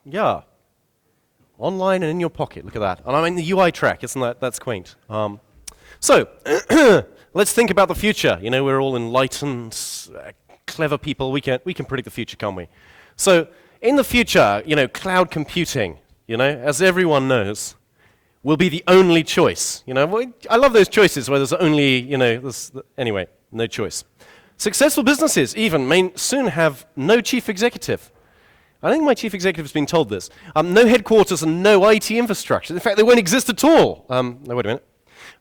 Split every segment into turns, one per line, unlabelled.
Yeah, online and in your pocket. Look at that. And I'm in the UI track. Isn't that's quaint? So let's think about the future. You know, we're all enlightened, clever people. We can predict the future, can't we? So in the future, you know, cloud computing, you know, as everyone knows, will be the only choice. You know, I love those choices where there's only, you know, anyway, no choice. Successful businesses even may soon have no chief executive. I think my chief executive has been told this. No headquarters and no IT infrastructure. In fact, they won't exist at all. No, wait a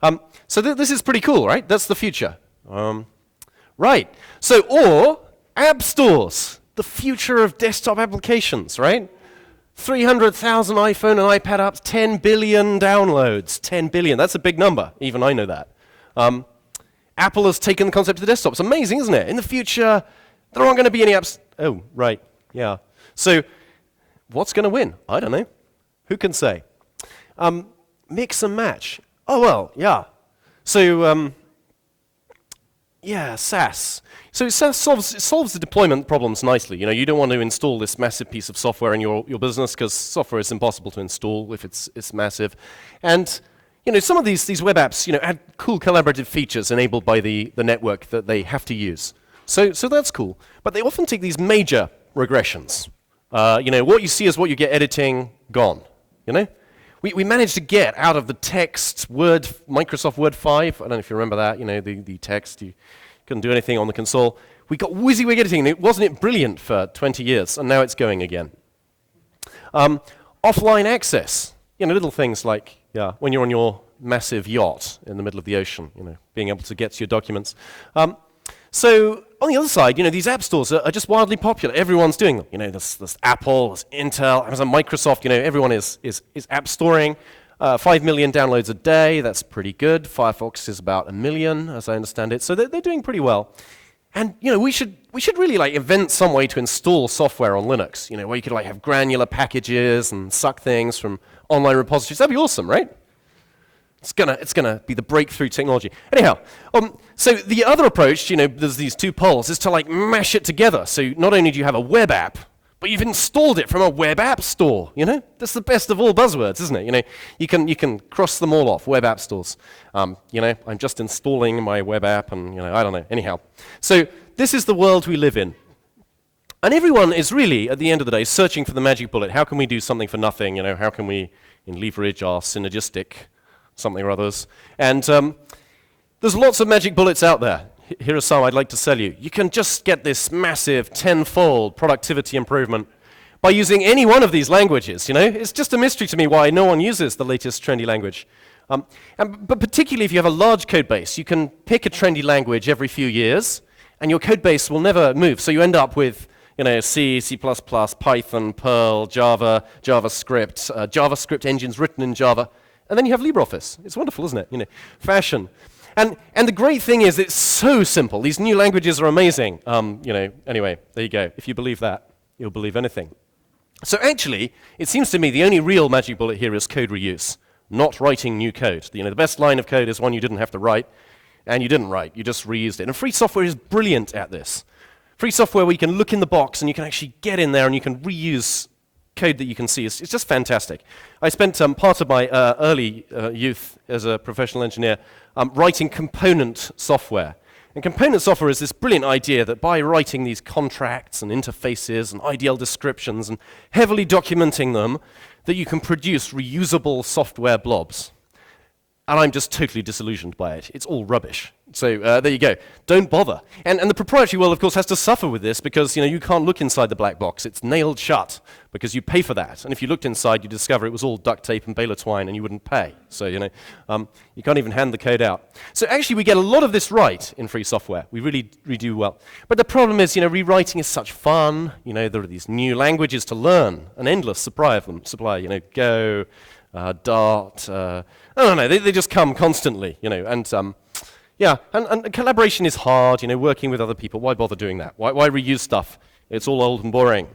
minute. So this is pretty cool, right? That's the future. Right. So, or app stores, the future of desktop applications, right? 300,000 iPhone and iPad apps, 10 billion downloads. 10 billion, that's a big number. Even I know that. Apple has taken the concept to the desktop. It's amazing, isn't it? In the future, there aren't going to be any apps. Oh, right, yeah. So, what's going to win? I don't know. Who can say? Mix and match. Oh, well, yeah. So, yeah, SaaS. So it solves the deployment problems nicely. You know, you don't want to install this massive piece of software in your business because software is impossible to install if it's massive. And, you know, some of these web apps, you know, add cool collaborative features enabled by the network that they have to use. So that's cool. But they often take these major regressions. You know, what you see is what you get editing, gone. You know? We managed to get out of the text, Microsoft Word 5, I don't know if you remember that, you know, the text, you couldn't do anything on the console. We got WYSIWYG editing, and wasn't it brilliant for 20 years, and now it's going again. Offline access, you know, little things like, yeah, when you're on your massive yacht in the middle of the ocean, you know, being able to get to your documents. So on the other side, you know, these app stores are just wildly popular. Everyone's doing them. You know, there's Apple, there's Intel, Amazon, Microsoft. You know, everyone is app storing. 5 million downloads a day. That's pretty good. Firefox is about 1 million, as I understand it. So they're doing pretty well. And you know, we should really like invent some way to install software on Linux. You know, where you could like have granular packages and suck things from online repositories. That'd be awesome, right? It's gonna be the breakthrough technology. Anyhow, so the other approach, you know, there's these two poles, is to like mash it together. So not only do you have a web app, but you've installed it from a web app store. You know, that's the best of all buzzwords, isn't it? You know, you can cross them all off. Web app stores. You know, I'm just installing my web app, and you know, I don't know. Anyhow, so this is the world we live in. And everyone is really, at the end of the day, searching for the magic bullet. How can we do something for nothing? You know, how can we leverage our synergistic something or others? And there's lots of magic bullets out there. Here are some I'd like to sell you. You can just get this massive 10-fold productivity improvement by using any one of these languages, you know? It's just a mystery to me why no one uses the latest trendy language. But particularly if you have a large code base, you can pick a trendy language every few years, and your code base will never move. So you end up with, you know, C, C++, Python, Perl, Java, JavaScript, JavaScript engines written in Java, and then you have LibreOffice. It's wonderful, isn't it? You know, fashion. And the great thing is it's so simple. These new languages are amazing. You know, anyway, there you go. If you believe that, you'll believe anything. So actually, it seems to me the only real magic bullet here is code reuse, not writing new code. You know, the best line of code is one you didn't have to write, and you didn't write. You just reused it. And free software is brilliant at this. Free software where you can look in the box and you can actually get in there and you can reuse code that you can see. It's just fantastic. I spent part of my early youth as a professional engineer writing component software. And component software is this brilliant idea that by writing these contracts and interfaces and IDL descriptions and heavily documenting them, that you can produce reusable software blobs. And I'm just totally disillusioned by it. It's all rubbish. So there you go. Don't bother. And the proprietary world, of course, has to suffer with this because, you know, you can't look inside the black box. It's nailed shut because you pay for that. And if you looked inside, you discover it was all duct tape and baler twine, and you wouldn't pay. So, you know, you can't even hand the code out. So actually, we get a lot of this right in free software. We really do well. But the problem is, you know, rewriting is such fun. You know, there are these new languages to learn, an endless supply of them. You know, Go, Dart. I don't know. They just come constantly. You know, and yeah, and collaboration is hard, you know, working with other people. Why bother doing that? Why reuse stuff? It's all old and boring.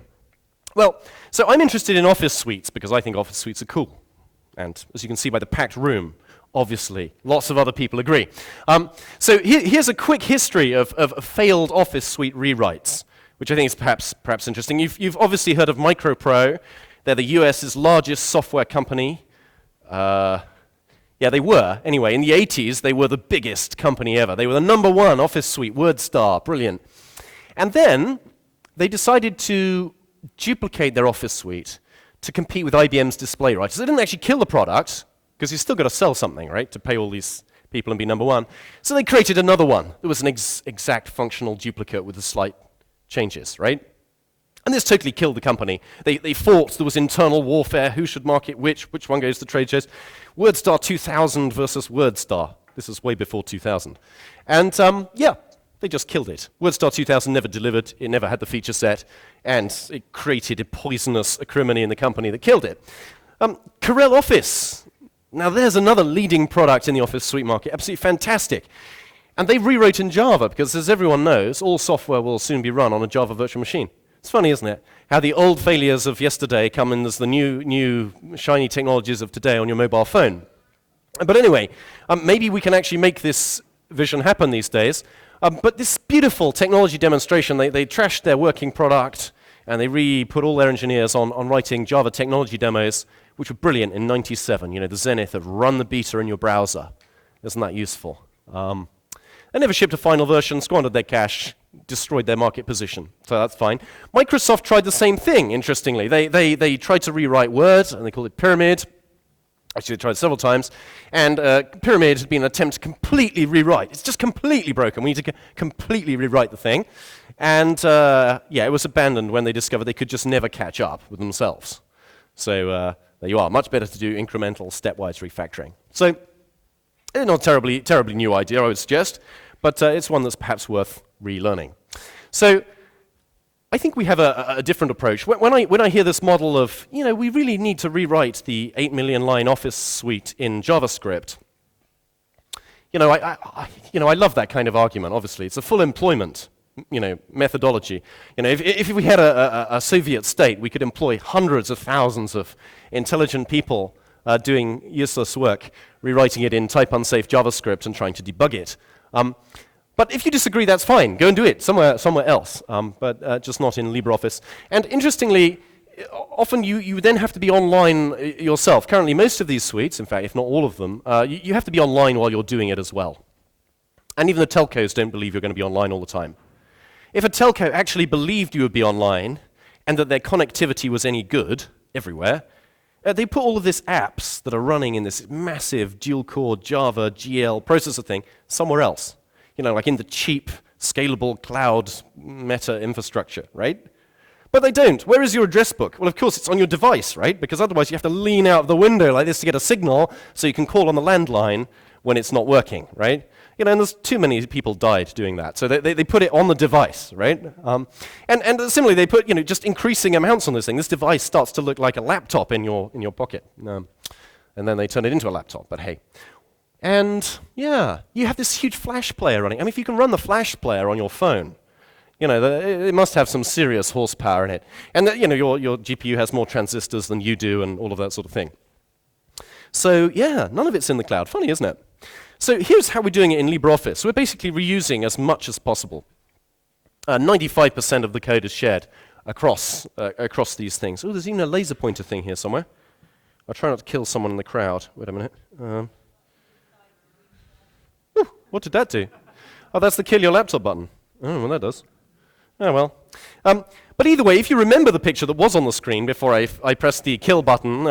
Well, so I'm interested in Office suites because I think Office suites are cool. And as you can see by the packed room, obviously, lots of other people agree. So here's a quick history of failed Office suite rewrites. which I think is perhaps interesting. You've obviously heard of MicroPro. They're the US's largest software company. Yeah, they were. Anyway, in the 80s, they were the biggest company ever. They were the #1 Office suite, WordStar, brilliant. And then they decided to duplicate their Office suite to compete with IBM's display writers. They didn't actually kill the product, because you've still got to sell something, right, to pay all these people and be #1. So they created another one. There was an exact functional duplicate with the slight changes, right? And this totally killed the company. They fought. There was internal warfare. Who should market which one goes to trade shows? WordStar 2000 versus WordStar. This is way before 2000. And yeah, they just killed it. WordStar 2000 never delivered. It never had the feature set. And it created a poisonous acrimony in the company that killed it. Corel Office. Now there's another leading product in the Office suite market. Absolutely fantastic. And they rewrote in Java because, as everyone knows, all software will soon be run on a Java virtual machine. It's funny, isn't it? How the old failures of yesterday come in as the new shiny technologies of today on your mobile phone. But anyway, maybe we can actually make this vision happen these days. But this beautiful technology demonstration, they trashed their working product and they put all their engineers on writing Java technology demos, which were brilliant in '97. You know, the zenith of run the beta in your browser. Isn't that useful? They never shipped a final version, squandered their cash, destroyed their market position. So that's fine. Microsoft tried the same thing, interestingly. They tried to rewrite Word, and they called it Pyramid. Actually, they tried several times. And Pyramid had been an attempt to completely rewrite. It's just completely broken. We need to completely rewrite the thing. And yeah, it was abandoned when they discovered they could just never catch up with themselves. So there you are. Much better to do incremental, stepwise refactoring. So it's not a terribly new idea, I would suggest, but it's one that's perhaps worth relearning. So I think we have a different approach. When I hear this model of, you know, we really need to rewrite the 8 million line Office suite in JavaScript, you know, I love that kind of argument, obviously. It's a full employment, you know, methodology. You know, if we had a Soviet state, we could employ hundreds of thousands of intelligent people doing useless work, rewriting it in type-unsafe JavaScript and trying to debug it. But if you disagree, that's fine. Go and do it somewhere else, but just not in LibreOffice. And interestingly, often you then have to be online yourself. Currently, most of these suites, in fact, if not all of them, you have to be online while you're doing it as well. And even the telcos don't believe you're going to be online all the time. If a telco actually believed you would be online and that their connectivity was any good everywhere, they put all of these apps that are running in this massive dual-core Java GL processor thing somewhere else. You know, like in the cheap, scalable cloud meta infrastructure, right? But they don't. Where is your address book? Well, of course, it's on your device, right? Because otherwise you have to lean out of the window like this to get a signal so you can call on the landline when it's not working, right? You know, and there's too many people died doing that. So they put it on the device, right? And similarly, they put, you know, just increasing amounts on this thing. This device starts to look like a laptop in your pocket. And then they turn it into a laptop, but hey. And yeah, you have this huge Flash player running. I mean, if you can run the Flash player on your phone, you know, it must have some serious horsepower in it. And you know, your GPU has more transistors than you do and all of that sort of thing. So yeah, none of it's in the cloud. Funny, isn't it? So here's how we're doing it in LibreOffice. We're basically reusing as much as possible. 95% of the code is shared across these things. Oh, there's even a laser pointer thing here somewhere. I'll try not to kill someone in the crowd. Wait a minute. What did that do? Oh, that's the kill your laptop button. Oh, well, that does. Oh, well. But either way, if you remember the picture that was on the screen before I pressed the kill button,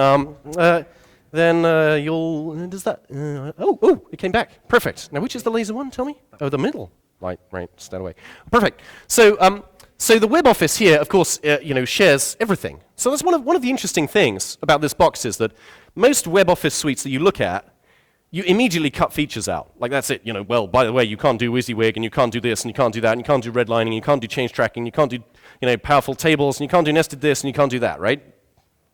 then you'll... Does that... oh, it came back. Perfect. Now, which is the laser one? Tell me. Oh, the middle. Right, stand away. Perfect. So, so the web office here, of course, you know, shares everything. So that's one of the interesting things about this box is that most web office suites that you look at, you immediately cut features out. Like, that's it. You know, well, by the way, you can't do WYSIWYG, and you can't do this, and you can't do that, and you can't do redlining, and you can't do change tracking, you can't do, you know, powerful tables, and you can't do nested this, and you can't do that, right?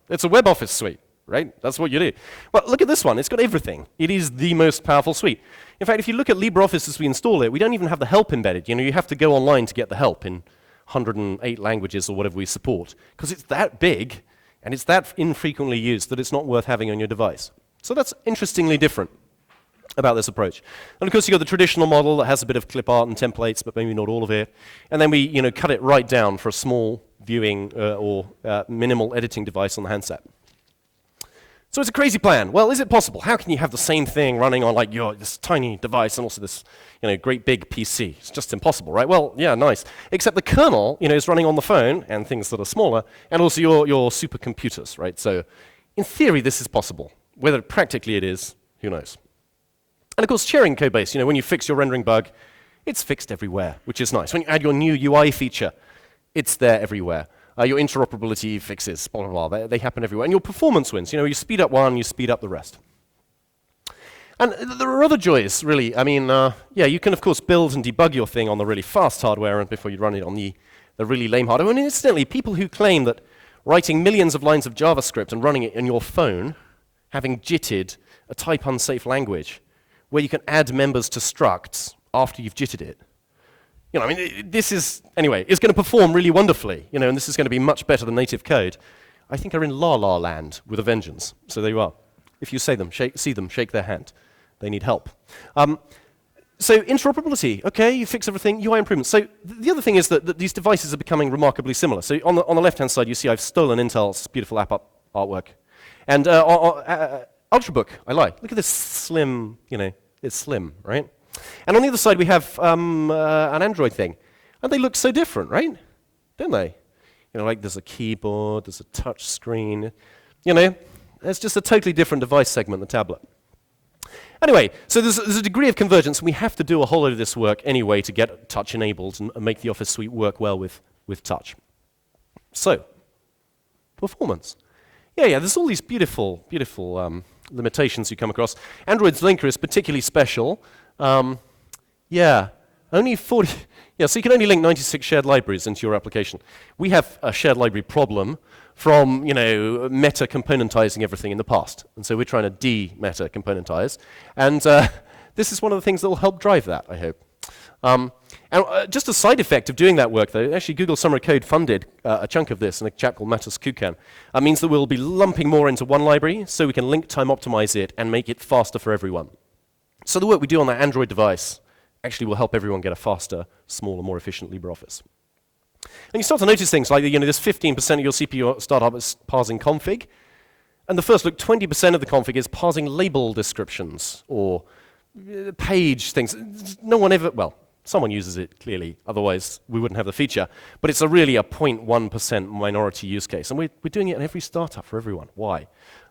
It's a web office suite, right? That's what you do. But look at this one. It's got everything. It is the most powerful suite. In fact, if you look at LibreOffice as we install it, we don't even have the help embedded. You know, you have to go online to get the help in 108 languages or whatever we support, because it's that big, and it's that infrequently used that it's not worth having on your device. So that's interestingly different. about this approach. And of course, you've got the traditional model that has a bit of clip art and templates, but maybe not all of it. And then we cut it right down for a small viewing or minimal editing device on the handset. So it's a crazy plan. Well, is it possible? How can you have the same thing running on like this tiny device and also this great big PC? It's just impossible, right? Well, yeah, nice. Except the kernel is running on the phone and things that are smaller, and also your supercomputers, right? So in theory, this is possible. Whether practically it is, who knows? And of course, sharing code base. When you fix your rendering bug, it's fixed everywhere, which is nice. When you add your new UI feature, it's there everywhere. Your interoperability fixes, blah, blah, blah, they happen everywhere. And your performance wins. You speed up one, you speed up the rest. And there are other joys, really. I mean, you can, of course, build and debug your thing on the really fast hardware and before you run it on the really lame hardware. And incidentally, people who claim that writing millions of lines of JavaScript and running it in your phone, having jitted a type-unsafe language, where you can add members to structs after you've jitted it. This is, anyway, it's going to perform really wonderfully, and this is going to be much better than native code. I think are in La La Land with a vengeance. So there you are. If you see them, shake their hand. They need help. So interoperability, okay, you fix everything, UI improvements. So the other thing is that these devices are becoming remarkably similar. So on the left-hand side, you see I've stolen Intel's beautiful app artwork. And Ultrabook, I lie. Look at this slim, it's slim, right? And on the other side, we have an Android thing. And they look so different, right? Don't they? Like there's a keyboard, there's a touch screen. It's just a totally different device segment, the tablet. Anyway, so there's a degree of convergence, and we have to do a whole lot of this work anyway to get touch enabled and make the Office suite work well with touch. So, performance. Yeah, there's all these beautiful limitations you come across. Android's linker is particularly special. Only 40. Yeah, so you can only link 96 shared libraries into your application. We have a shared library problem from meta componentizing everything in the past, and so we're trying to de-meta componentize. And this is one of the things that will help drive that, I hope. And just a side effect of doing that work, though, actually Google Summer Code funded a chunk of this, and a chap called Matas Kukan, means that we'll be lumping more into one library, so we can link time optimize it and make it faster for everyone. So the work we do on that Android device actually will help everyone get a faster, smaller, more efficient LibreOffice. And you start to notice things like this 15% of your CPU startup is parsing config, and the first look, 20% of the config is parsing label descriptions or page things. No one ever, well, someone uses it clearly, otherwise we wouldn't have the feature, but it's really a 0.1% minority use case, and we're doing it in every startup for everyone. Why?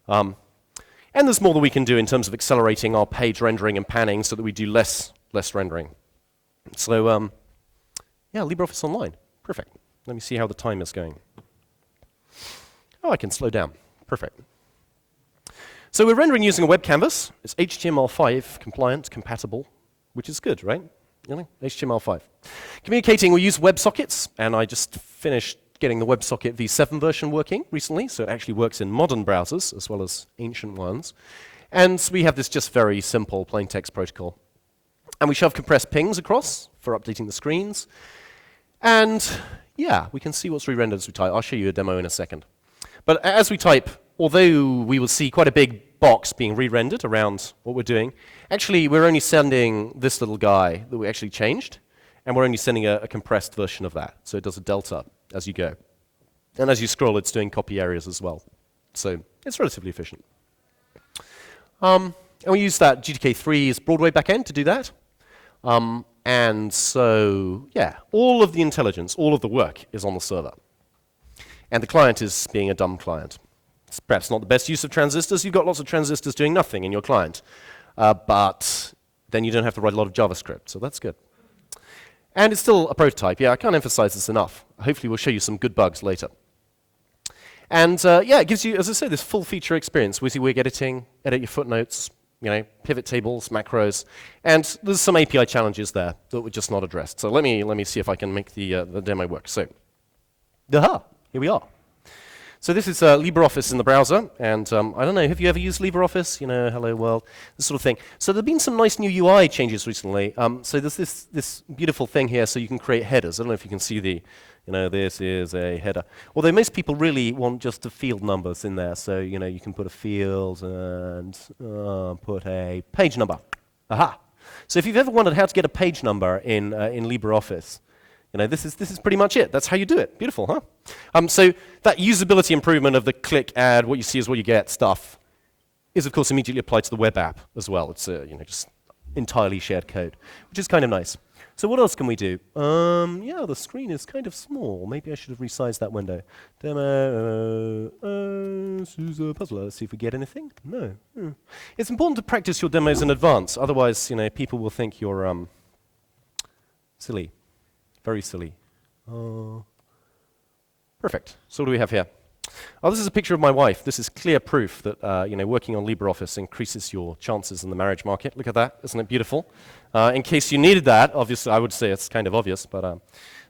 And there's more that we can do in terms of accelerating our page rendering and panning so that we do less rendering. So, LibreOffice Online. Perfect. Let me see how the time is going. Oh, I can slow down. Perfect. So we're rendering using a web canvas. It's HTML5 compliant, compatible, which is good, right? HTML5. Communicating, we use WebSockets, and I just finished getting the WebSocket v7 version working recently, so it actually works in modern browsers as well as ancient ones. And we have this just very simple plain text protocol. And we shove compressed pings across for updating the screens. And yeah, we can see what's re-rendered as we type. I'll show you a demo in a second. But as we type, although we will see quite a big box being re-rendered around what we're doing, actually we're only sending this little guy that we actually changed, and we're only sending a compressed version of that. So it does a delta as you go. And as you scroll, it's doing copy areas as well. So it's relatively efficient. And we use that GTK3's Broadway backend to do that. And so, yeah, all of the intelligence, all of the work is on the server. And the client is being a dumb client. It's perhaps not the best use of transistors. You've got lots of transistors doing nothing in your client. But then you don't have to write a lot of JavaScript, so that's good. And it's still a prototype. Yeah, I can't emphasize this enough. Hopefully we'll show you some good bugs later. And it gives you, as I said, this full feature experience. WYSIWYG editing, edit your footnotes, pivot tables, macros, and there's some API challenges there that were just not addressed. So let me see if I can make the demo work. So, here we are. So this is LibreOffice in the browser, and I don't know, have you ever used LibreOffice? Hello world, this sort of thing. So there have been some nice new UI changes recently. So there's this beautiful thing here, so you can create headers. I don't know if you can see this is a header. Although most people really want just the field numbers in there, so you can put a field and put a page number. Aha. So if you've ever wondered how to get a page number in LibreOffice, this is pretty much it. That's how you do it. Beautiful, huh? So that usability improvement of the click, add, what you see is what you get stuff is, of course, immediately applied to the web app as well. It's just entirely shared code, which is kind of nice. So what else can we do? Yeah, the screen is kind of small. Maybe I should have resized that window. Demo, this is a puzzler. Let's see if we get anything. No. It's important to practice your demos in advance. Otherwise, people will think you're silly. Very silly. Perfect. So what do we have here? Oh, this is a picture of my wife. This is clear proof that working on LibreOffice increases your chances in the marriage market. Look at that. Isn't it beautiful? In case you needed that, obviously, I would say it's kind of obvious, but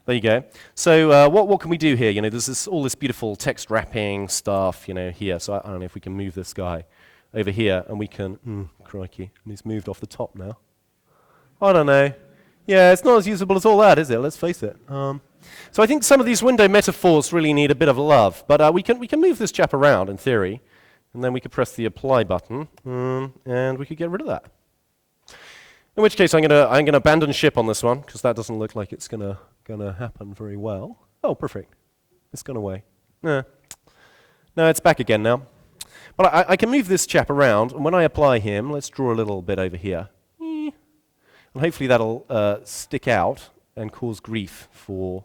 there you go. So what can we do here? There's all this beautiful text wrapping stuff here. So I don't know if we can move this guy over here, and we can, crikey, and he's moved off the top now. I don't know. Yeah, it's not as usable as all that, is it? Let's face it. So I think some of these window metaphors really need a bit of love, but we can move this chap around in theory, and then we could press the apply button, and we could get rid of that. In which case I'm gonna abandon ship on this one because that doesn't look like it's gonna happen very well. Oh, perfect. It's gone away. No, it's back again now. But I can move this chap around, and when I apply him, let's draw a little bit over here, and hopefully that'll stick out and cause grief for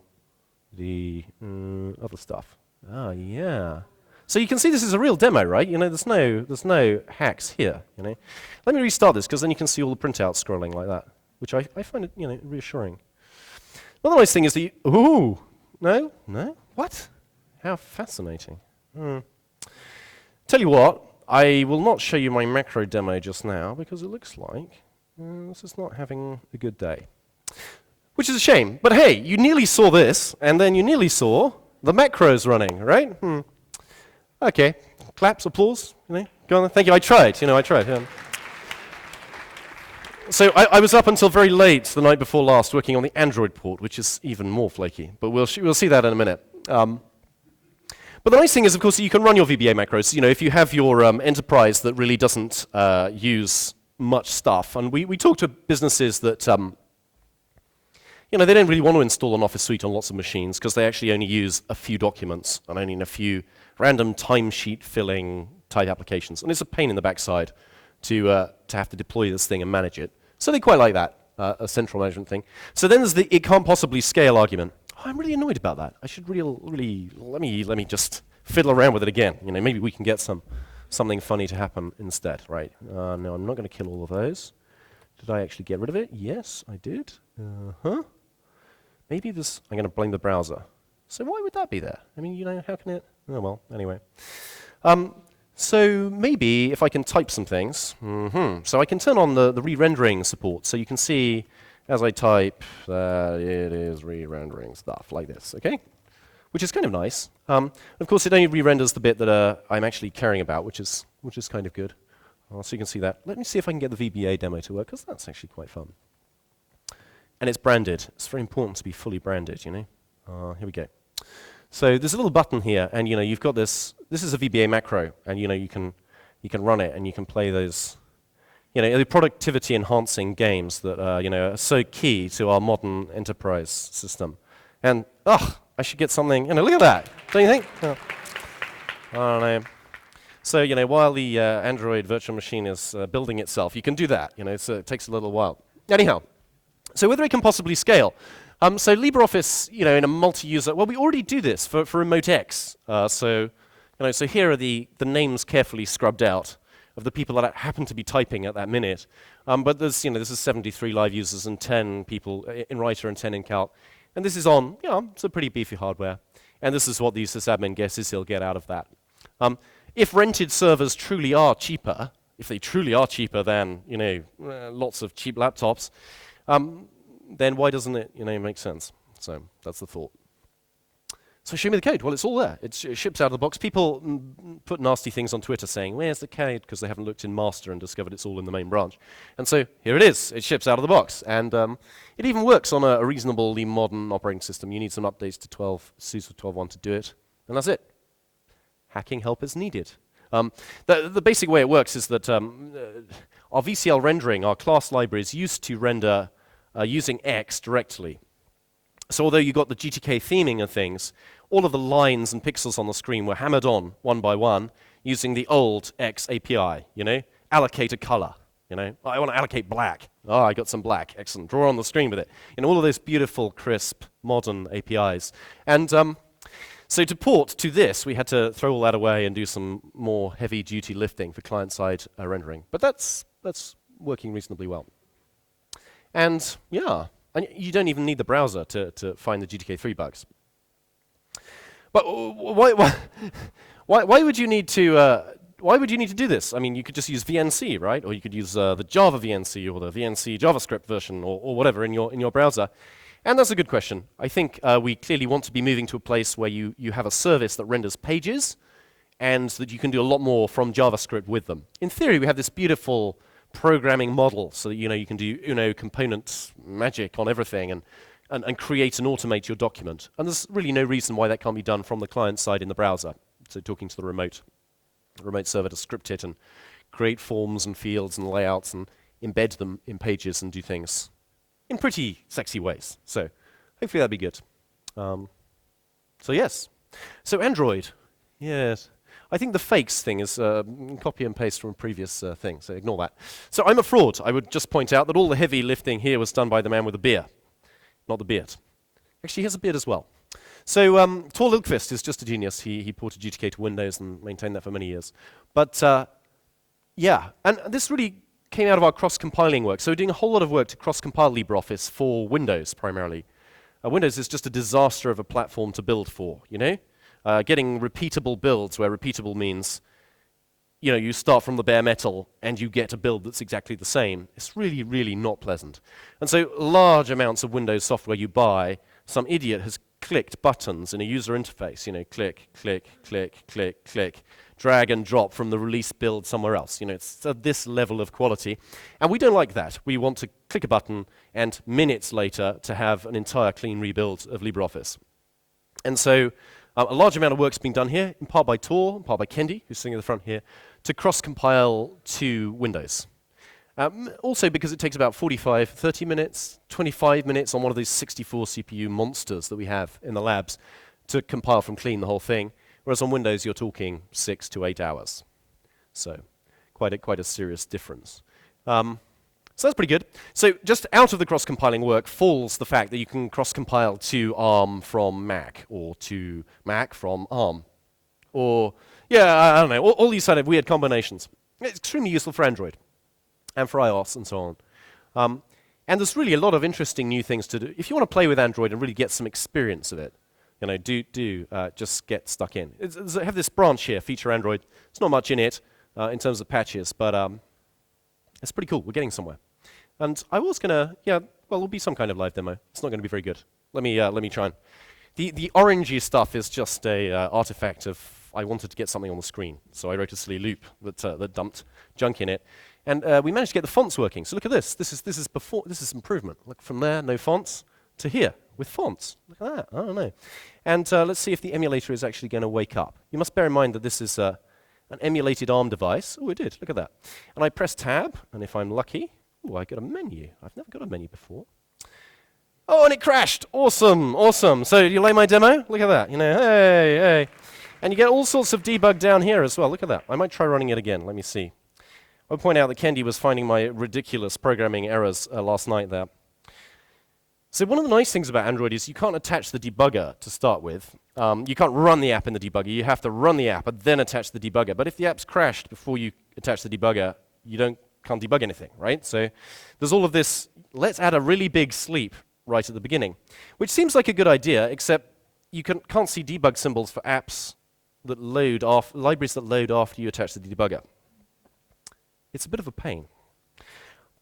the other stuff. Ah, yeah. So you can see this is a real demo, right? There's no hacks here. Let me restart this because then you can see all the printouts scrolling like that, which I find it reassuring. Another nice thing is the ooh, no, what? How fascinating. Tell you what, I will not show you my macro demo just now because it looks like this is not having a good day. Which is a shame. But hey, you nearly saw this, and then you nearly saw the macros running, right? Okay, claps, applause, go on. Thank you. I tried. Yeah. So I was up until very late the night before last working on the Android port, which is even more flaky. But we'll see that in a minute. But the nice thing is, of course, you can run your VBA macros. If you have your enterprise that really doesn't use much stuff, and we talk to businesses that they don't really want to install an Office suite on lots of machines because they actually only use a few documents and only in a few random timesheet filling type applications. And it's a pain in the backside to have to deploy this thing and manage it. So they quite like that, a central management thing. So then there's the it can't possibly scale argument. Oh, I'm really annoyed about that. I should really, let me just fiddle around with it again. Maybe we can get something funny to happen instead, right? No, I'm not going to kill all of those. Did I actually get rid of it? Yes, I did. Maybe this, I'm going to blame the browser. So why would that be there? How can it? Oh, well, anyway. So maybe if I can type some things, so I can turn on the re-rendering support, so you can see as I type that it is re-rendering stuff like this, okay? Which is kind of nice. Of course, it only re-renders the bit that I'm actually caring about, which is kind of good. So you can see that. Let me see if I can get the VBA demo to work, because that's actually quite fun. And it's branded. It's very important to be fully branded, Here we go. So there's a little button here, and you've got this. This is a VBA macro, and you can run it, and you can play those, the productivity enhancing games that are so key to our modern enterprise system. And I should get something. Look at that. Don't you think? Oh. I don't know. So while the Android virtual machine is building itself, you can do that. So it takes a little while. Anyhow, so whether it can possibly scale. So LibreOffice, in a multi-user, well, we already do this for Remote X. So here are the names carefully scrubbed out of the people that happen to be typing at that minute. But this is 73 live users and 10 people in Writer and 10 in Calc. And this is on, it's a pretty beefy hardware. And this is what the sysadmin guesses he'll get out of that. If rented servers truly are cheaper, if they truly are cheaper than, lots of cheap laptops, then why doesn't it, make sense? So that's the thought. So show me the code. Well, it's all there. It ships out of the box. People put nasty things on Twitter saying, where's the code? Because they haven't looked in master and discovered it's all in the main branch. And so here it is. It ships out of the box. And it even works on a reasonably modern operating system. You need some updates to SUSE 12.1 to do it. And that's it. Hacking help is needed. The basic way it works is that our VCL rendering, our class libraries, used to render using X directly. So although you got the GTK theming of things, all of the lines and pixels on the screen were hammered on one by one using the old X API, allocate a color, I want to allocate black. Oh, I got some black, excellent. Draw on the screen with it. All of those beautiful, crisp, modern APIs. And so to port to this, we had to throw all that away and do some more heavy-duty lifting for client-side rendering. But that's working reasonably well. And yeah, and you don't even need the browser to find the GTK3 bugs. But why would you need to? Why would you need to do this? I mean, you could just use VNC, right? Or you could use the Java VNC or the VNC JavaScript version or whatever in your browser. And that's a good question. I think we clearly want to be moving to a place where you have a service that renders pages and that you can do a lot more from JavaScript with them. In theory, we have this beautiful programming model so that you can do component magic on everything and create and automate your document. And there's really no reason why that can't be done from the client side in the browser. So talking to the remote server to script it and create forms and fields and layouts and embed them in pages and do things in pretty sexy ways. So hopefully that'll be good. So yes. So Android. Yes. I think the fakes thing is copy and paste from a previous thing, so ignore that. So I'm a fraud. I would just point out that all the heavy lifting here was done by the man with the beer, not the beard. Actually, he has a beard as well. So Tor Lilkvist is just a genius. He ported GTK to Windows and maintained that for many years. But yeah, and this really came out of our cross-compiling work. So we're doing a whole lot of work to cross-compile LibreOffice for Windows primarily. Windows is just a disaster of a platform to build for, getting repeatable builds, where repeatable means, you start from the bare metal and you get a build that's exactly the same. It's really, really not pleasant. And so large amounts of Windows software you buy, some idiot has clicked buttons in a user interface, click, click, click, click, click, drag and drop from the release build somewhere else. It's at this level of quality. And we don't like that. We want to click a button and minutes later to have an entire clean rebuild of LibreOffice. And so a large amount of work's being done here, in part by Tor, in part by Kendi, who's sitting at the front here, to cross-compile to Windows. Also because it takes about 45, 30 minutes, 25 minutes on one of these 64 CPU monsters that we have in the labs to compile from clean the whole thing, whereas on Windows you're talking 6 to 8 hours. So quite a serious difference. So that's pretty good. So just out of the cross-compiling work falls the fact that you can cross-compile to ARM from Mac, or to Mac from ARM. Or, yeah, I don't know, all these kind of weird combinations. It's extremely useful for Android, and for iOS, and so on. And there's really a lot of interesting new things to do. If you want to play with Android and really get some experience of it, just get stuck in. I have this branch here, Feature Android. There's not much in it in terms of patches, but it's pretty cool. We're getting somewhere. And I was gonna, there'll be some kind of live demo. It's not going to be very good. Let me try and. The orangey stuff is just a artifact of I wanted to get something on the screen, so I wrote a silly loop that dumped junk in it, and we managed to get the fonts working. So look at this. This is improvement. Look from there, no fonts, to here with fonts. Look at that. I don't know. And let's see if the emulator is actually going to wake up. You must bear in mind that this is an emulated ARM device. Oh, it did. Look at that. And I press Tab, and if I'm lucky. Oh, I got a menu. I've never got a menu before. Oh, and it crashed. Awesome, awesome. So you like my demo? Look at that. Hey. And you get all sorts of debug down here as well. Look at that. I might try running it again. Let me see. I'll point out that Kendi was finding my ridiculous programming errors last night there. So one of the nice things about Android is you can't attach the debugger to start with. You can't run the app in the debugger. You have to run the app and then attach the debugger. But if the app's crashed before you attach the debugger, you can't debug anything, right? So there's all of this, let's add a really big sleep right at the beginning, which seems like a good idea, except you can't see debug symbols for apps that load off, libraries that load after you attach the debugger. It's a bit of a pain.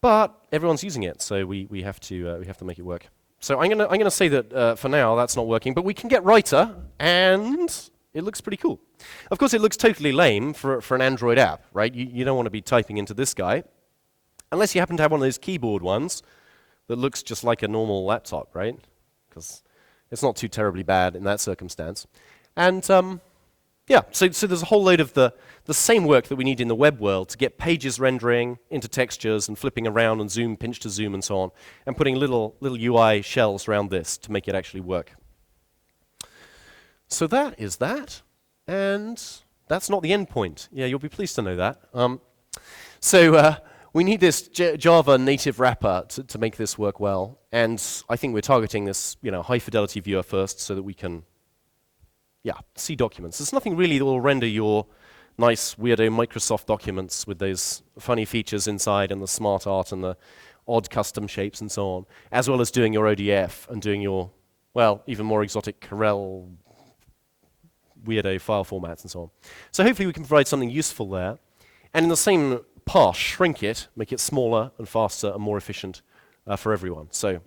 But everyone's using it, so we have to make it work. So I'm gonna say that for now that's not working, but we can get Writer, and it looks pretty cool. Of course, it looks totally lame for an Android app, right? You don't want to be typing into this guy, unless you happen to have one of those keyboard ones that looks just like a normal laptop, right? Because it's not too terribly bad in that circumstance. And Yeah, so there's a whole load of the same work that we need in the web world to get pages rendering into textures and flipping around and zoom, pinch to zoom and so on, and putting little UI shells around this to make it actually work. So that is that, and that's not the end point. Yeah, you'll be pleased to know that. We need this Java native wrapper to make this work well, and I think we're targeting this high fidelity viewer first so that we can see documents. There's nothing really that will render your nice weirdo Microsoft documents with those funny features inside and the smart art and the odd custom shapes and so on, as well as doing your ODF and doing your, well, even more exotic Corel weirdo file formats and so on. So hopefully we can provide something useful there, and in the same pass, shrink it, make it smaller and faster and more efficient for everyone. So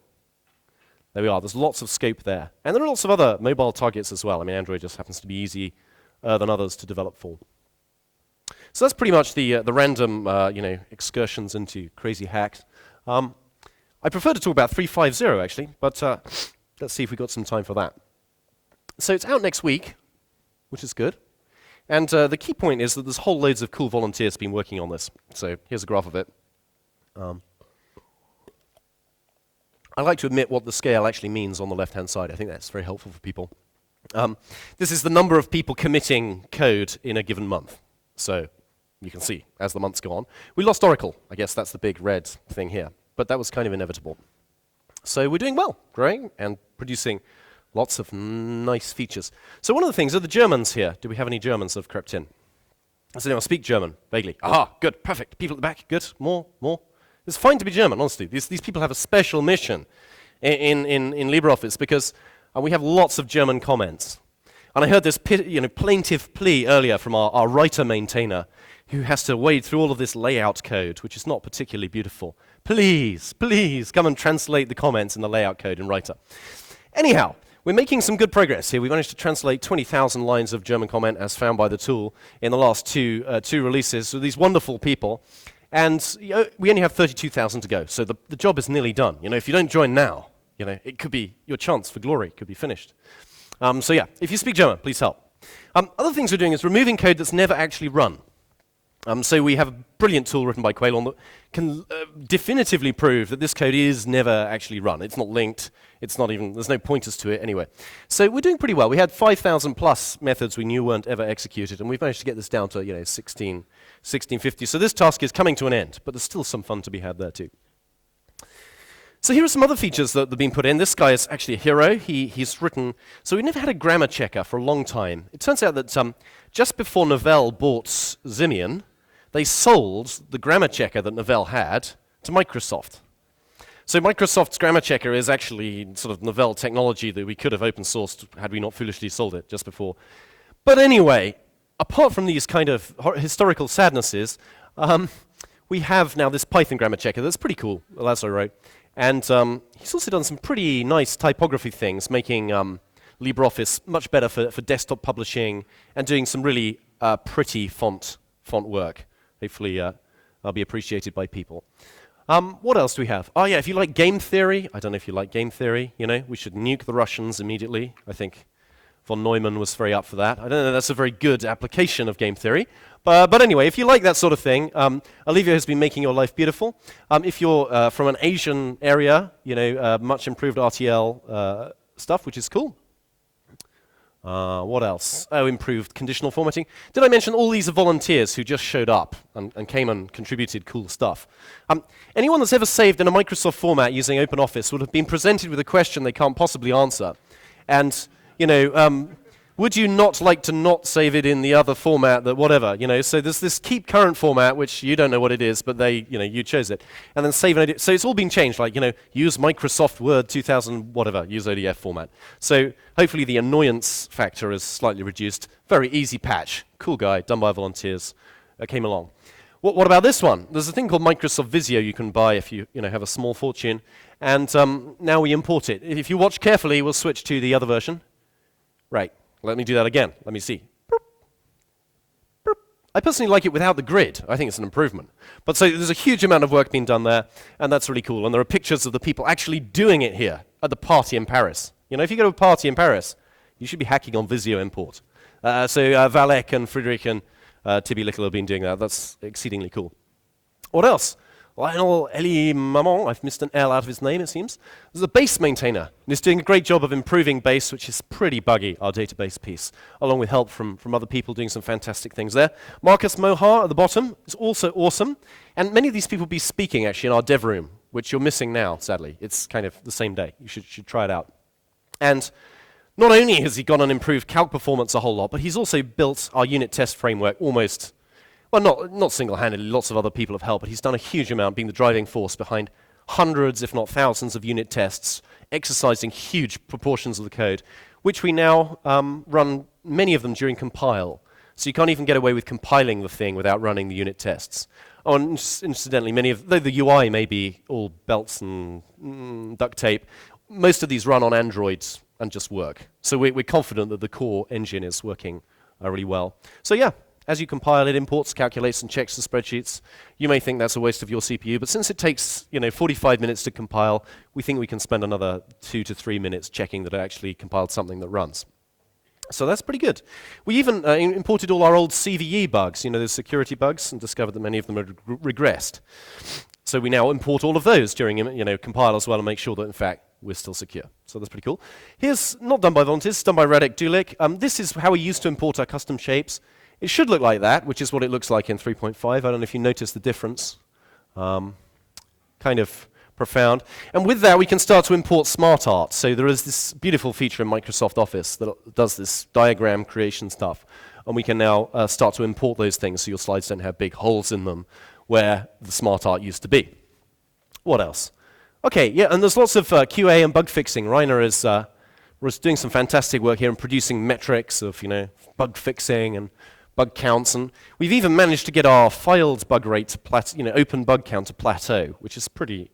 there we are. There's lots of scope there. And there are lots of other mobile targets as well. I mean, Android just happens to be easier than others to develop for. So that's pretty much the random excursions into crazy hacks. I prefer to talk about 3.5.0 actually, but let's see if we've got some time for that. So it's out next week, which is good. And the key point is that there's whole loads of cool volunteers been working on this. So here's a graph of it. I like to admit what the scale actually means on the left-hand side. I think that's very helpful for people. This is the number of people committing code in a given month. So you can see, as the months go on. We lost Oracle. I guess that's the big red thing here. But that was kind of inevitable. So we're doing well, growing and producing lots of nice features. So one of the things, are the Germans here? Do we have any Germans that have crept in? Does anyone speak German? Vaguely. Aha, good, perfect. People at the back, good, more. It's fine to be German, honestly. These people have a special mission in LibreOffice because we have lots of German comments. And I heard this plaintive plea earlier from our writer maintainer who has to wade through all of this layout code, which is not particularly beautiful. Please, come and translate the comments in the layout code in writer. Anyhow, we're making some good progress here. We managed to translate 20,000 lines of German comment as found by the tool in the last two releases. So these wonderful people. And we only have 32,000 to go, so the job is nearly done. If you don't join now, it could be your chance for glory, could be finished. So yeah, if you speak German, please help. Other things we're doing is removing code that's never actually run. So we have a brilliant tool written by Quailon that can definitively prove that this code is never actually run. It's not linked. It's not even, there's no pointers to it anyway. So we're doing pretty well. We had 5,000 plus methods we knew weren't ever executed, and we've managed to get this down to 1650. So this task is coming to an end, but there's still some fun to be had there too. So here are some other features that have been put in. This guy is actually a hero. He's written, so we never had a grammar checker for a long time. It turns out that just before Novell bought Simian, they sold the grammar checker that Novell had to Microsoft. So Microsoft's grammar checker is actually sort of Novell technology that we could have open sourced had we not foolishly sold it just before. But anyway, apart from these kind of historical sadnesses, we have now this Python grammar checker that's pretty cool, as I wrote. And he's also done some pretty nice typography things, making LibreOffice much better for desktop publishing and doing some really pretty font work. Hopefully I'll be appreciated by people. What else do we have? Oh yeah, if you like game theory, I don't know if you like game theory, we should nuke the Russians immediately. I think von Neumann was very up for that. I don't know, that's a very good application of game theory. But anyway, if you like that sort of thing, Olivia has been making your life beautiful. If you're from an Asian area, much improved RTL stuff, which is cool. What else? Oh, improved conditional formatting. Did I mention all these are volunteers who just showed up and came and contributed cool stuff? Anyone that's ever saved in a Microsoft format using OpenOffice would have been presented with a question they can't possibly answer. And, would you not like to not save it in the other format that whatever, So there's this keep current format, which you don't know what it is, but they, you chose it. And then save and edit. So it's all been changed, like, use Microsoft Word 2000, whatever, use ODF format. So hopefully the annoyance factor is slightly reduced. Very easy patch. Cool guy, done by volunteers. Came along. What about this one? There's a thing called Microsoft Visio you can buy if you, have a small fortune. And now we import it. If you watch carefully, we'll switch to the other version. Right. Let me do that again. Let me see. Burp. Burp. I personally like it without the grid. I think it's an improvement. But so there's a huge amount of work being done there, and that's really cool. And there are pictures of the people actually doing it here at the party in Paris. If you go to a party in Paris, you should be hacking on Visio import. Valek and Friedrich and Tibi Little have been doing that. That's exceedingly cool. What else? Lionel Elie Maman, I've missed an L out of his name, it seems. There's a base maintainer, and he's doing a great job of improving base, which is pretty buggy, our database piece, along with help from other people doing some fantastic things there. Marcus Mohar at the bottom is also awesome, and many of these people will be speaking actually in our dev room, which you're missing now, sadly. It's kind of the same day. You should try it out. And not only has he gone and improved calc performance a whole lot, but he's also built our unit test framework almost. Well, not single-handedly, lots of other people have helped, but he's done a huge amount, being the driving force behind hundreds, if not thousands, of unit tests, exercising huge proportions of the code, which we now run many of them during compile. So you can't even get away with compiling the thing without running the unit tests. Oh, and incidentally, though the UI may be all belts and duct tape, most of these run on Androids and just work. So we're confident that the core engine is working really well. So yeah. As you compile, it imports, calculates, and checks the spreadsheets. You may think that's a waste of your CPU, but since it takes 45 minutes to compile, we think we can spend another 2 to 3 minutes checking that it actually compiled something that runs. So that's pretty good. We even imported all our old CVE bugs, those security bugs, and discovered that many of them had regressed. So we now import all of those during compile as well and make sure that, in fact, we're still secure. So that's pretty cool. Here's, not done by volunteers, it's done by Radek Dulik. This is how we used to import our custom shapes. It should look like that, which is what it looks like in 3.5. I don't know if you notice the difference. Kind of profound. And with that, we can start to import smart art. So there is this beautiful feature in Microsoft Office that does this diagram creation stuff. And we can now start to import those things so your slides don't have big holes in them where the smart art used to be. What else? Okay, yeah, and there's lots of QA and bug fixing. Rainer is doing some fantastic work here and producing metrics of bug fixing and bug counts, and we've even managed to get our filed bug rate to open bug count to plateau, which is pretty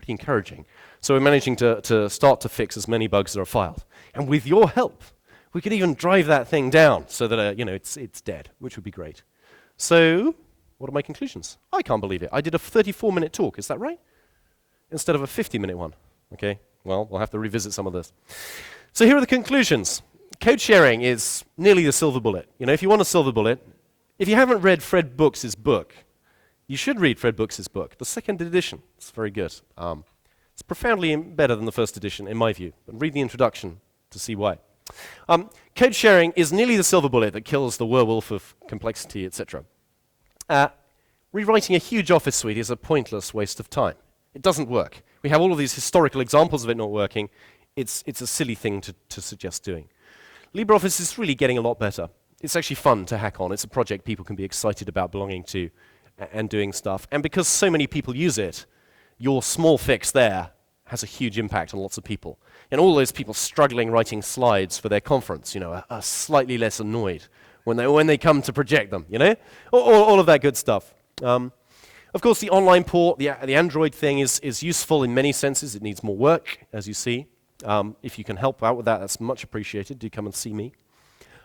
encouraging. So we're managing to start to fix as many bugs that are filed, and with your help, we could even drive that thing down so that it's dead, which would be great. So, what are my conclusions? I can't believe it. I did a 34-minute talk. Is that right? Instead of a 50-minute one. Okay. Well, we'll have to revisit some of this. So here are the conclusions. Code sharing is nearly the silver bullet. If you want a silver bullet, if you haven't read Fred Brooks' book, you should read Fred Brooks' book. The second edition, it's very good. It's profoundly better than the first edition, in my view. But read the introduction to see why. Code sharing is nearly the silver bullet that kills the werewolf of complexity, etc. Rewriting a huge Office suite is a pointless waste of time. It doesn't work. We have all of these historical examples of it not working. It's a silly thing to suggest doing. LibreOffice is really getting a lot better. It's actually fun to hack on. It's a project people can be excited about belonging to and doing stuff. And because so many people use it, your small fix there has a huge impact on lots of people. And all those people struggling writing slides for their conference, are slightly less annoyed when they come to project them, all of that good stuff. Of course, the online port, the Android thing is useful in many senses. It needs more work, as you see. If you can help out with that, that's much appreciated. Do come and see me.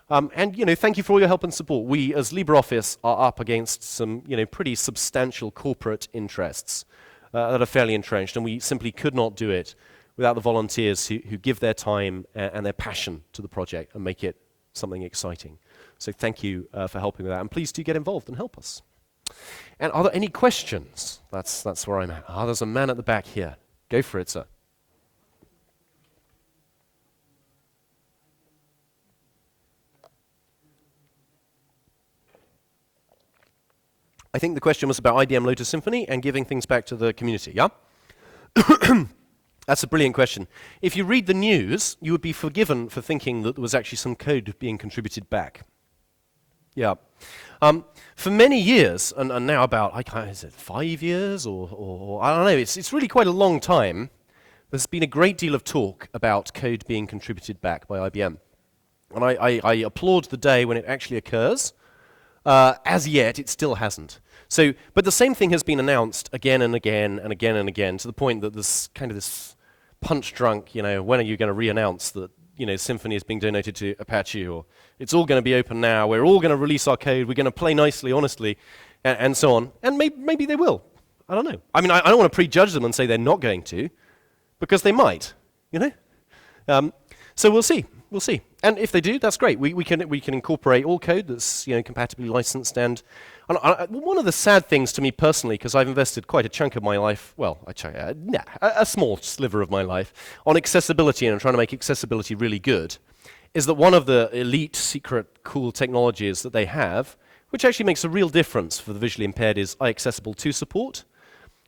And thank you for all your help and support. We, as LibreOffice, are up against some pretty substantial corporate interests that are fairly entrenched, and we simply could not do it without the volunteers who give their time and their passion to the project and make it something exciting. So thank you for helping with that, and please do get involved and help us. And are there any questions? That's where I'm at. There's a man at the back here. Go for it, sir. I think the question was about IBM Lotus Symphony and giving things back to the community, yeah? That's a brilliant question. If you read the news, you would be forgiven for thinking that there was actually some code being contributed back. Yeah. For many years, and now about, is it 5 years or I don't know, it's really quite a long time, there's been a great deal of talk about code being contributed back by IBM. And I applaud the day when it actually occurs. As yet, it still hasn't. But the same thing has been announced again and again and again and again, to the point that there's kind of this punch-drunk, when are you going to re-announce that, Symfony is being donated to Apache, or it's all going to be open now, we're all going to release our code, we're going to play nicely, honestly, and so on. And maybe they will. I don't know. I mean, I don't want to prejudge them and say they're not going to, because they might, So we'll see. We'll see. And if they do, that's great. We can incorporate all code that's compatibly licensed. And one of the sad things to me personally, because I've invested quite a chunk of my life, well, a small sliver of my life, on accessibility and trying to make accessibility really good, is that one of the elite, secret, cool technologies that they have, which actually makes a real difference for the visually impaired, is iAccessible2 support,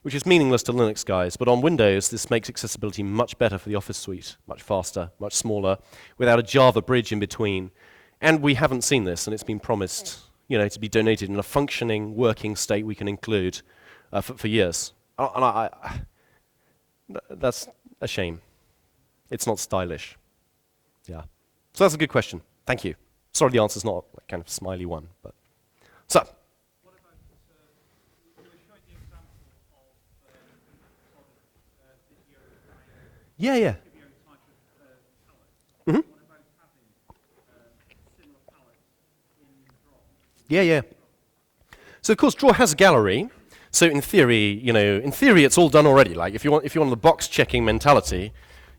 which is meaningless to Linux guys, but on Windows this makes accessibility much better for the Office suite, much faster, much smaller, without a Java bridge in between. And we haven't seen this, and it's been promised to be donated in a functioning, working state we can include for years. That's a shame. It's not stylish. Yeah. So that's a good question. Thank you. Sorry the answer's not a kind of smiley one. But so. Yeah. Mm-hmm. Yeah. So of course, Draw has a gallery. So in theory, it's all done already. Like if you want the box checking mentality,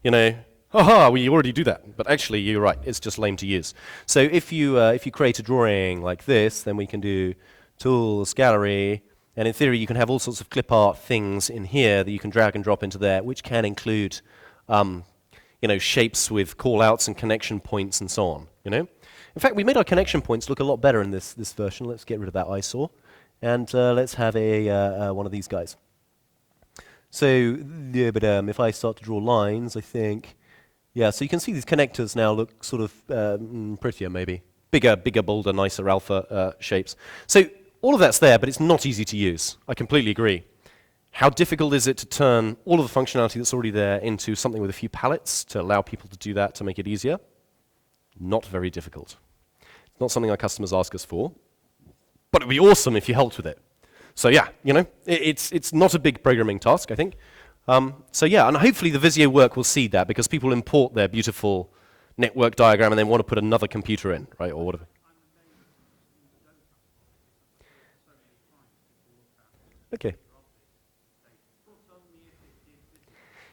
haha, we already do that. But actually, you're right. It's just lame to use. So if you create a drawing like this, then we can do Tools, Gallery, and in theory, you can have all sorts of clip art things in here that you can drag and drop into there, which can include shapes with call-outs and connection points and so on. In fact, we made our connection points look a lot better in this version. Let's get rid of that eyesore, and let's have one of these guys. So, if I start to draw lines, I think, so you can see these connectors now look sort of prettier, maybe bigger, bolder, nicer alpha shapes. So all of that's there, but it's not easy to use. I completely agree. How difficult is it to turn all of the functionality that's already there into something with a few palettes to allow people to do that, to make it easier? Not very difficult. It's not something our customers ask us for, but it'd be awesome if you helped with it. So it's not a big programming task, I think. And hopefully the Visio work will see that, because people import their beautiful network diagram and they want to put another computer in, right, or whatever. Okay.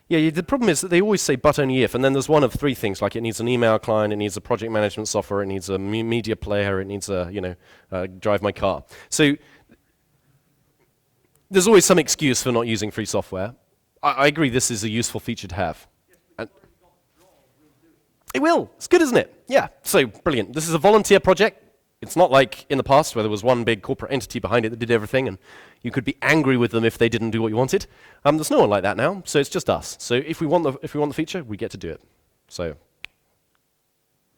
Yeah, the problem is that they always say but only if, and then there's one of three things, like it needs an email client, it needs a project management software, it needs a media player, it needs drive my car. So there's always some excuse for not using free software. I agree this is a useful feature to have. And it will. It's good, isn't it? Yeah, so brilliant. This is a volunteer project. It's not like in the past where there was one big corporate entity behind it that did everything, and you could be angry with them if they didn't do what you wanted. There's no one like that now, so it's just us. So if we want the feature, we get to do it. So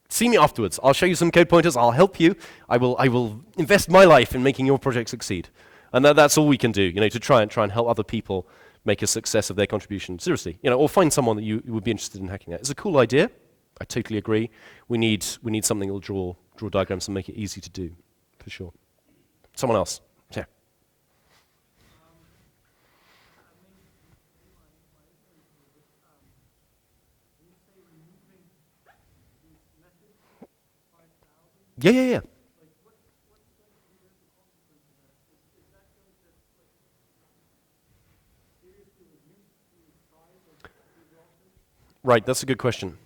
see me afterwards. I'll show you some code pointers. I'll help you. I will invest my life in making your project succeed. And that's all we can do, to try and help other people make a success of their contribution. Seriously, or find someone that you would be interested in hacking that. It's a cool idea. I totally agree. We need something that will draw diagrams and make it easy to do, for sure. Someone else. Yeah. Yeah. Right, that's a good question.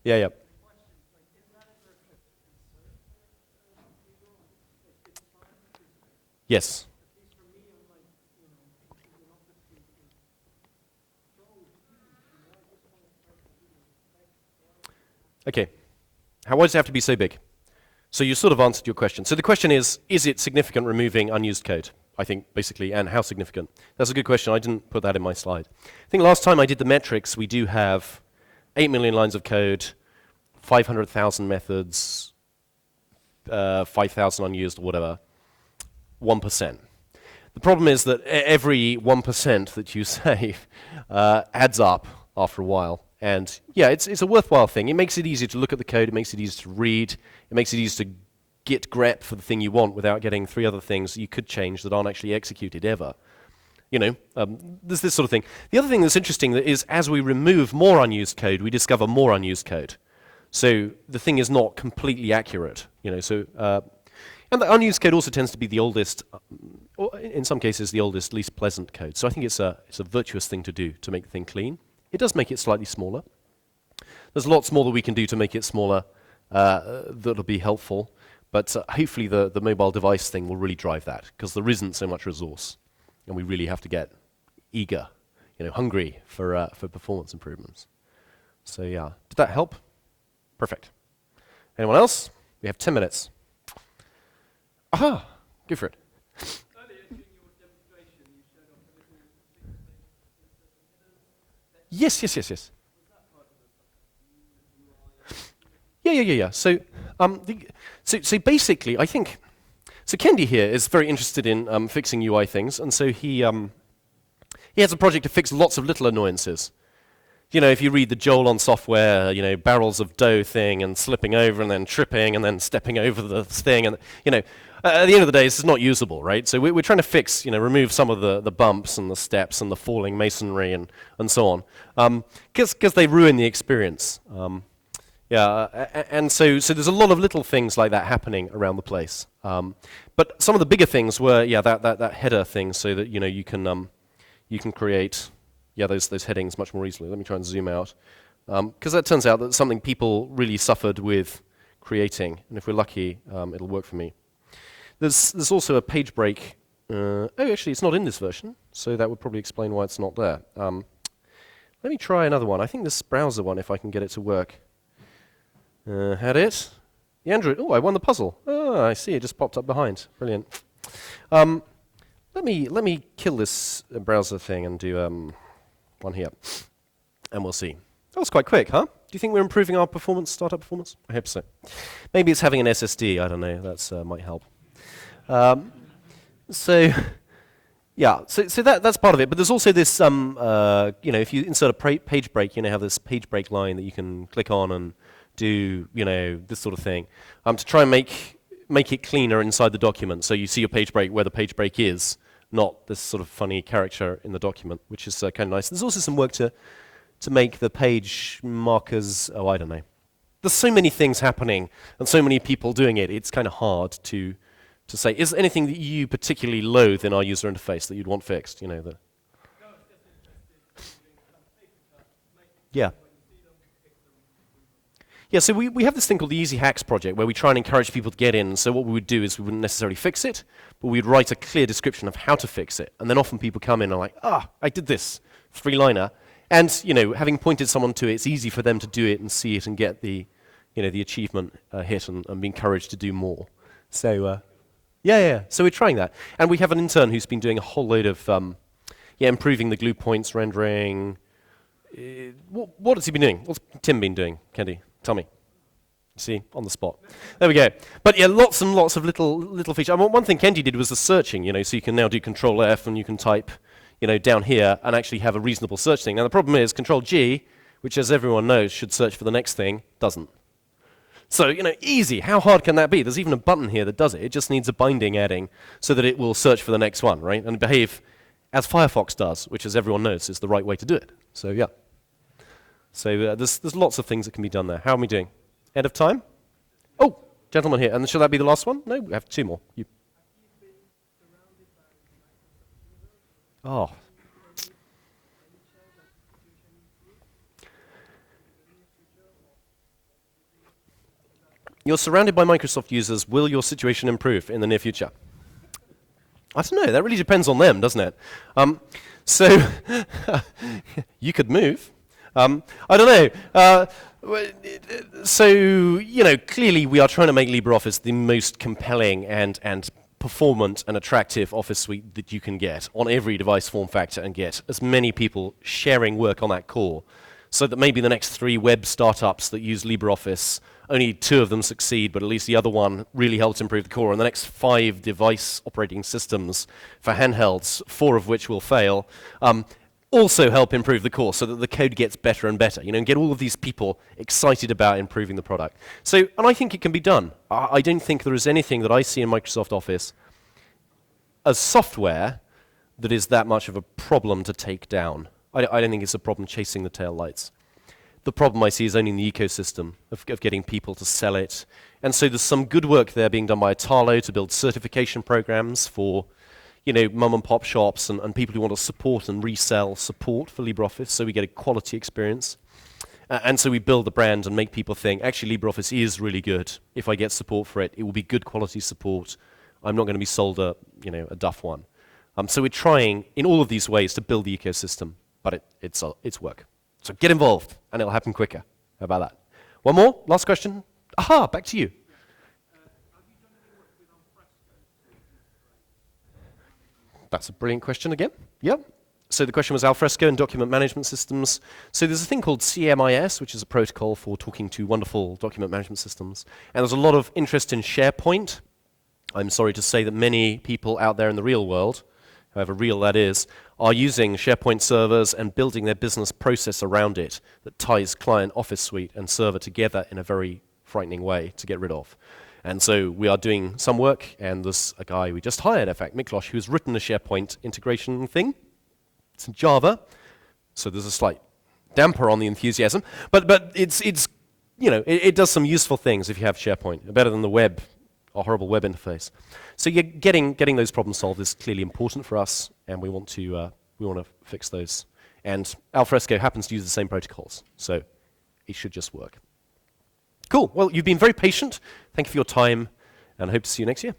Yeah. Yes. Okay. Why does it have to be so big? So you sort of answered your question. So the question is it significant removing unused code? I think, basically, and how significant? That's a good question. I didn't put that in my slide. I think last time I did the metrics, we do have 8 million lines of code, 500,000 methods, 5,000 unused, or whatever, 1%. The problem is that every 1% that you save adds up after a while. And yeah, it's a worthwhile thing. It makes it easier to look at the code. It makes it easier to read. It makes it easier to git grep for the thing you want without getting 3 other things you could change that aren't actually executed ever. There's this sort of thing. The other thing that's interesting is as we remove more unused code, we discover more unused code. So the thing is not completely accurate. And the unused code also tends to be the oldest, or in some cases the oldest, least pleasant code. So I think it's a virtuous thing to do to make the thing clean. It does make it slightly smaller. There's lots more that we can do to make it smaller that'll be helpful, but hopefully the mobile device thing will really drive that, because there isn't so much resource, and we really have to get eager, hungry for performance improvements. So yeah, did that help? Perfect. Anyone else? We have 10 minutes. Aha, go for it.
Earlier during your demonstration, you showed off a little thing that
Yes.
was that part of the
Yeah. So basically, I think, so Kendi here is very interested in fixing UI things, and so he has a project to fix lots of little annoyances. If you read the Joel on software, barrels of dough thing, and slipping over, and then tripping, and then stepping over the thing, and at the end of the day, this is not usable, right? So we're trying to fix, remove some of the bumps and the steps and the falling masonry and so on, because they ruin the experience. And so there's a lot of little things like that happening around the place. But some of the bigger things were, that header thing, so that you can create those headings much more easily. Let me try and zoom out, because that turns out that's something people really suffered with creating, and if we're lucky, it'll work for me. There's also a page break. Actually, it's not in this version, so that would probably explain why it's not there. Let me try another one. I think this browser one, if I can get it to work. Had it. The Android. Oh, I won the puzzle. Oh, I see. It just popped up behind. Brilliant. Let me kill this browser thing and do one here, and we'll see. That was quite quick, huh? Do you think we're improving our performance, startup performance? I hope so. Maybe it's having an SSD. I don't know. That's might help. So that's part of it. But there's also this, if you insert a page break, have this page break line that you can click on and do, this sort of thing, to try and make it cleaner inside the document. So you see your page break where the page break is, not this sort of funny character in the document, which is kind of nice. There's also some work to make the page markers, I don't know. There's so many things happening and so many people doing it, it's kind of hard to say. Is there anything that you particularly loathe in our user interface that you'd want fixed? Yeah. Yeah, so we have this thing called the Easy Hacks project where we try and encourage people to get in. So what we would do is we wouldn't necessarily fix it, but we'd write a clear description of how to fix it. And then often people come in and are like, I did this, 3-liner. And, having pointed someone to it, it's easy for them to do it and see it and get the achievement hit and be encouraged to do more. So, so we're trying that. And we have an intern who's been doing a whole load of, improving the glue points, rendering. What has he been doing? What's Tim been doing, Kendi? Tell me. See, on the spot. There we go. But lots and lots of little features. One thing Kendi did was the searching, so you can now do Control F and you can type, down here and actually have a reasonable search thing. Now the problem is Control G, which as everyone knows should search for the next thing, doesn't. So, easy. How hard can that be? There's even a button here that does it. It just needs a binding adding so that it will search for the next one, right? And behave as Firefox does, which as everyone knows is the right way to do it. So, yeah. So there's lots of things that can be done there. How are we doing? End of time? Oh, gentleman here. And should that be the last one? No, we have 2 more. You. Oh. You're surrounded by Microsoft users. Will your situation improve in the near future? I don't know. That really depends on them, doesn't it? So you could move. I don't know. So, clearly we are trying to make LibreOffice the most compelling and performant and attractive Office suite that you can get on every device form factor and get as many people sharing work on that core so that maybe the next 3 web startups that use LibreOffice, only 2 of them succeed, but at least the other one really helps improve the core. And the next 5 device operating systems for handhelds, 4 of which will fail, also help improve the core so that the code gets better and better, and get all of these people excited about improving the product. So, and I think it can be done. I don't think there is anything that I see in Microsoft Office as software that is that much of a problem to take down. I don't think it's a problem chasing the tail lights. The problem I see is only in the ecosystem of getting people to sell it. And so there's some good work there being done by Italo to build certification programs for mum and pop shops and people who want to support and resell support for LibreOffice, so we get a quality experience. And so we build the brand and make people think, actually, LibreOffice is really good. If I get support for it, it will be good quality support. I'm not going to be sold a duff one. So we're trying in all of these ways to build the ecosystem, but it's work. So get involved, and it'll happen quicker. How about that? One more, last question. Aha, back to you.
Have you done any work with Alfresco to integrate?
That's a brilliant question again. Yep. So the question was Alfresco and document management systems. So there's a thing called CMIS, which is a protocol for talking to wonderful document management systems. And there's a lot of interest in SharePoint. I'm sorry to say that many people out there in the real world, however real that is, are using SharePoint servers and building their business process around it that ties client, Office Suite, and server together in a very frightening way to get rid of. And so we are doing some work, and there's a guy we just hired, in fact, Miklos, who's written a SharePoint integration thing. It's in Java, so there's a slight damper on the enthusiasm. But it does some useful things if you have SharePoint, better than the web, a horrible web interface. So getting those problems solved is clearly important for us, and we want to fix those. And Alfresco happens to use the same protocols, so it should just work. Cool. Well, you've been very patient. Thank you for your time, and I hope to see you next year.